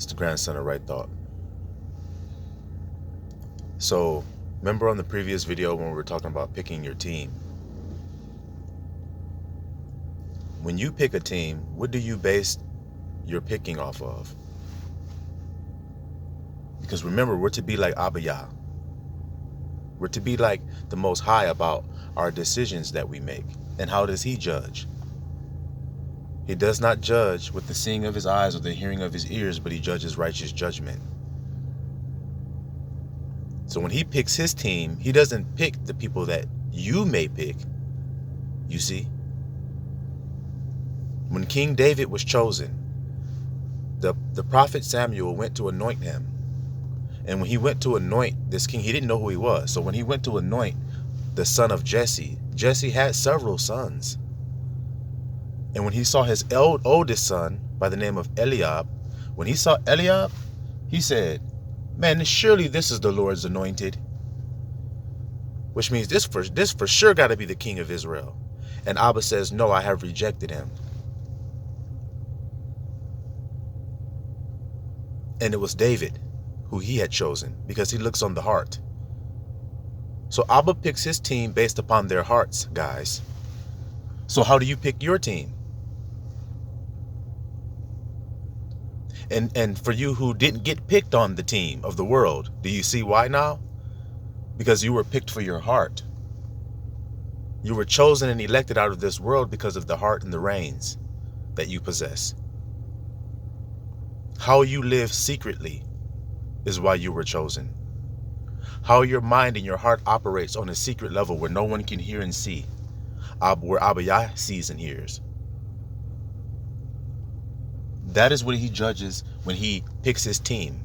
It's the grandson of Right Thought. So, remember on the previous video when we were talking about picking your team? When you pick a team, what do you base your picking off of? Because remember, we're to be like Abba Yah. We're to be like the Most High about our decisions that we make. And how does He judge? He does not judge with the seeing of His eyes or the hearing of His ears, but He judges righteous judgment. So when He picks His team, He doesn't pick the people that you may pick. You see? When King David was chosen, the prophet Samuel went to anoint him. And when he went to anoint this king, he didn't know who he was. So when he went to anoint the son of Jesse, Jesse had several sons. And when he saw his oldest son by the name of Eliab, when he saw Eliab, he said, man, surely this is the Lord's anointed. Which means this for sure got to be the king of Israel. And Abba says, no, I have rejected him. And it was David who he had chosen because he looks on the heart. So Abba picks his team based upon their hearts, guys. So how do you pick your team? And for you who didn't get picked on the team of the world, do you see why now? Because you were picked for your heart. You were chosen and elected out of this world because of the heart and the reins that you possess. How you live secretly is why you were chosen. How your mind and your heart operates on a secret level where no one can hear and see, where Abba Yah sees and hears. That is what He judges when He picks His team.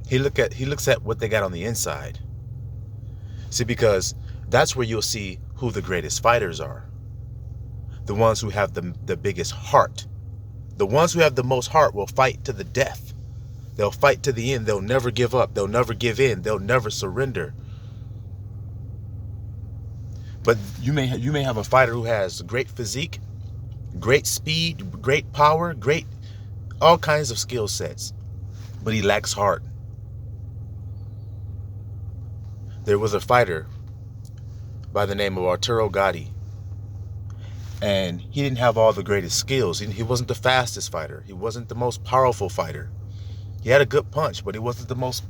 He looks at what they got on the inside. See, because that's where you'll see who the greatest fighters are. The ones who have the biggest heart. The ones who have the most heart will fight to the death. They'll fight to the end. They'll never give up. They'll never give in. They'll never surrender. But you may have a fighter who has great physique, great speed, great power, all kinds of skill sets, but he lacks heart. There was a fighter by the name of Arturo Gatti, and he didn't have all the greatest skills. He wasn't the fastest fighter. He wasn't the most powerful fighter. He had a good punch, but he wasn't the most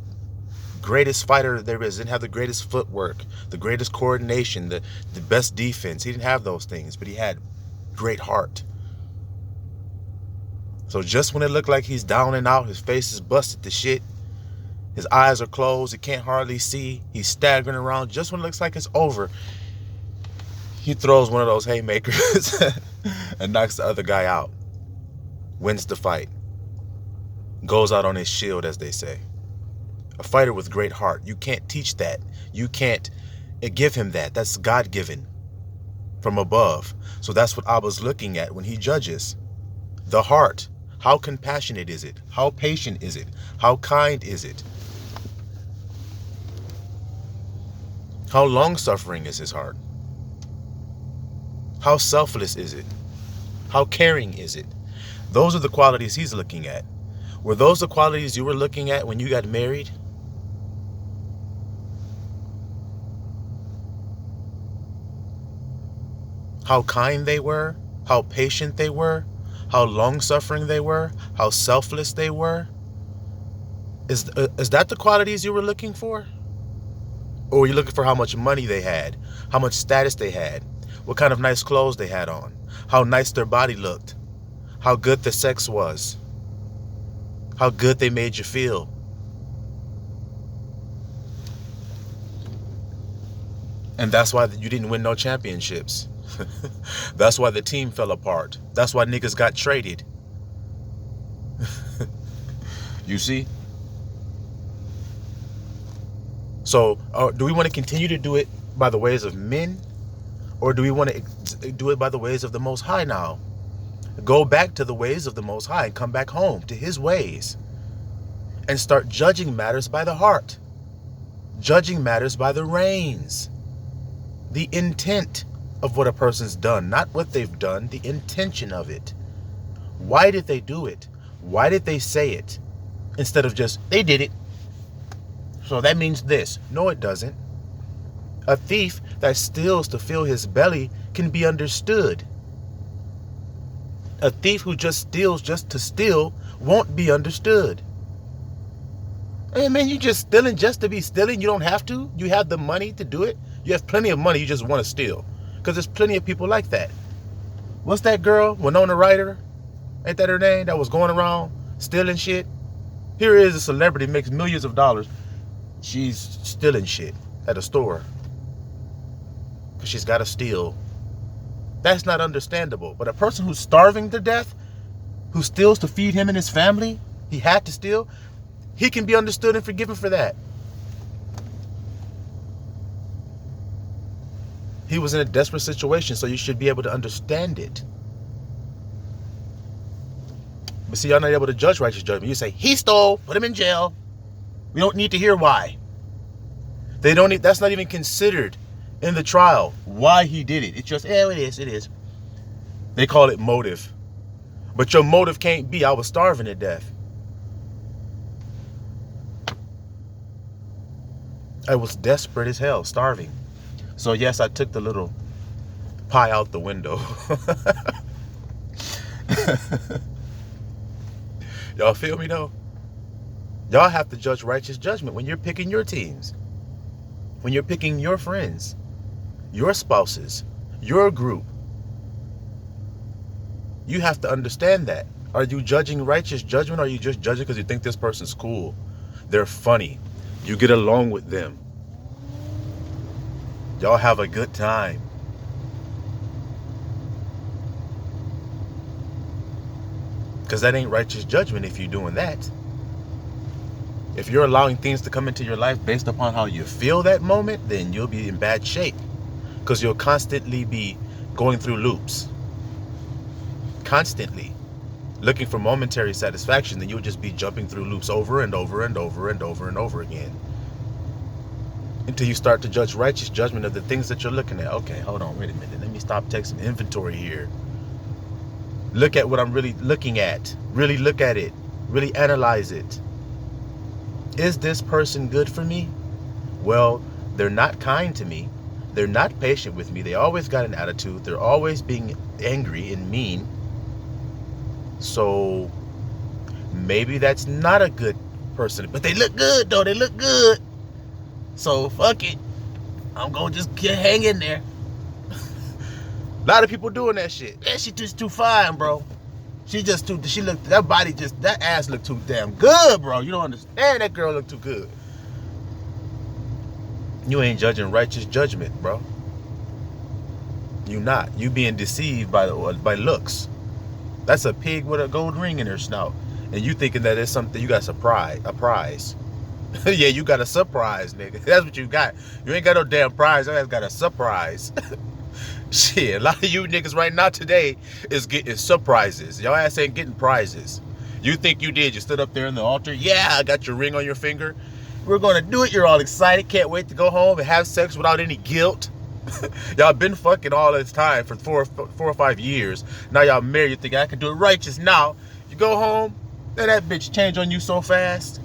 greatest fighter there is. He didn't have the greatest footwork, the greatest coordination, the best defense. He didn't have those things, but he had great heart. So just when it looked like he's down and out, his face is busted to shit, his eyes are closed, he can't hardly see, he's staggering around, just when it looks like it's over, he throws one of those haymakers and knocks the other guy out, wins the fight, goes out on his shield, as they say. A fighter with great heart. You can't teach that. You can't give him that. That's God-given from above. So that's what Abba's looking at when He judges. The heart. How compassionate is it? How patient is it? How kind is it? How long-suffering is his heart? How selfless is it? How caring is it? Those are the qualities He's looking at. Were those the qualities you were looking at when you got married? How kind they were? How patient they were? How long-suffering they were? How selfless they were? Is that the qualities you were looking for? Or were you looking for how much money they had? How much status they had? What kind of nice clothes they had on? How nice their body looked? How good the sex was? How good they made you feel? And that's why you didn't win no championships. That's why the team fell apart. That's why niggas got traded. You see? So, do we want to continue to do it by the ways of men? Or do we want to do it by the ways of the Most High now? Go back to the ways of the Most High and come back home to His ways. And start judging matters by the heart. Judging matters by the reins. The intent of what a person's done. Not what they've done, the intention of it. Why did they do it? Why did they say it instead of just, they did it, so that means this? No, it doesn't. A thief that steals to fill his belly can be understood. A thief who just steals just to steal won't be understood. Hey man, you just stealing just to be stealing. You don't have to. You have the money to do it. You have plenty of money. You just want to steal. Because there's plenty of people like that. What's that girl, Winona Ryder? Ain't that her name? That was going around stealing shit. Here is a celebrity, makes millions of dollars. She's stealing shit at a store. Because she's got to steal. That's not understandable. But a person who's starving to death, who steals to feed him and his family, he had to steal, he can be understood and forgiven for that. He was in a desperate situation, so you should be able to understand it. But see, y'all not able to judge righteous judgment. You say, he stole, put him in jail. We don't need to hear why. They don't need, that's not even considered in the trial, why he did it. It's just, it is. They call it motive. But your motive can't be, I was starving to death. I was desperate as hell, starving. So yes, I took the little pie out the window. Y'all feel me though? Y'all have to judge righteous judgment when you're picking your teams. When you're picking your friends, your spouses, your group. You have to understand that. Are you judging righteous judgment or are you just judging because you think this person's cool? They're funny. You get along with them. Y'all have a good time. Because that ain't righteous judgment if you're doing that. If you're allowing things to come into your life based upon how you feel that moment, then you'll be in bad shape. Because you'll constantly be going through loops. Constantly. Looking for momentary satisfaction, then you'll just be jumping through loops over and over and over and over and over again. Until you start to judge righteous judgment of the things that you're looking at. Okay, hold on, wait a minute. Let me stop taking some inventory here. Look at what I'm really looking at. Really look at it. Really analyze it. Is this person good for me? Well, they're not kind to me. They're not patient with me. They always got an attitude. They're always being angry and mean. So maybe that's not a good person. But they look good though. They look good. So fuck it. I'm gonna just hang in there. A lot of people doing that shit. Yeah, she just too fine, bro. She looked, that body just, that ass looked too damn good, bro. You don't understand, that girl looked too good. You ain't judging righteous judgment, bro. You not. You being deceived by looks. That's a pig with a gold ring in her snout. And you thinking that it's something, you got a prize. Yeah, you got a surprise, nigga. That's what you got. You ain't got no damn prize. Your ass got a surprise. Shit, a lot of you niggas right now today is getting surprises. Your ass ain't getting prizes. You think you did. You stood up there in the altar. Yeah, I got your ring on your finger. We're going to do it. You're all excited. Can't wait to go home and have sex without any guilt. Y'all been fucking all this time for four or 5 years. Now y'all married. You think I can do it righteous now. You go home, then that bitch change on you so fast.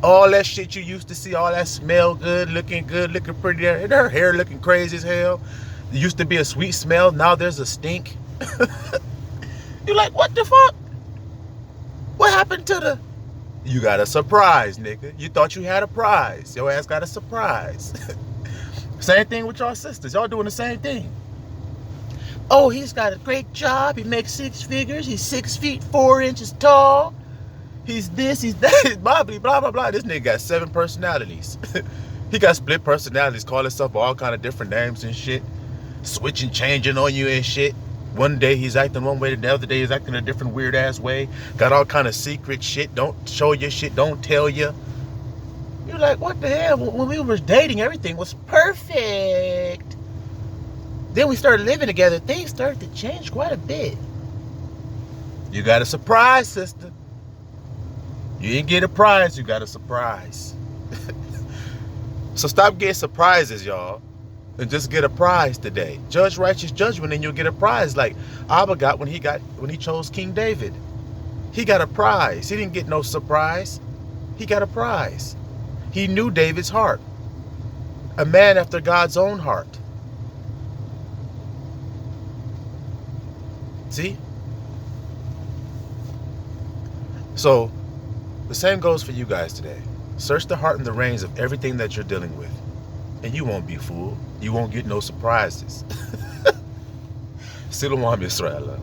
All that shit you used to see, all that smell good, looking pretty, and her hair looking crazy as hell. It used to be a sweet smell, now there's a stink. You're like, what the fuck? What happened to the... You got a surprise, nigga. You thought you had a prize. Your ass got a surprise. Same thing with y'all sisters. Y'all doing the same thing. Oh, he's got a great job. He makes 6 figures. He's 6 feet 4 inches tall. He's this, he's that, blah, blah, blah, blah. This nigga got 7 personalities. He got split personalities, call himself all kind of different names and shit. Switching, changing on you and shit. One day he's acting one way, the other day he's acting a different weird ass way. Got all kind of secret shit. Don't show your shit, don't tell you. You're like, what the hell? When we were dating, everything was perfect. Then we started living together, things started to change quite a bit. You got a surprise, sister. You didn't get a prize, you got a surprise. So stop getting surprises, y'all. and just get a prize today. Judge righteous judgment and you'll get a prize like Abba got when he chose King David. He got a prize. He didn't get no surprise. He got a prize. He knew David's heart. A man after God's own heart. See? So the same goes for you guys today. Search the heart and the reins of everything that you're dealing with, and you won't be fooled. You won't get no surprises. Shalom Yisrael.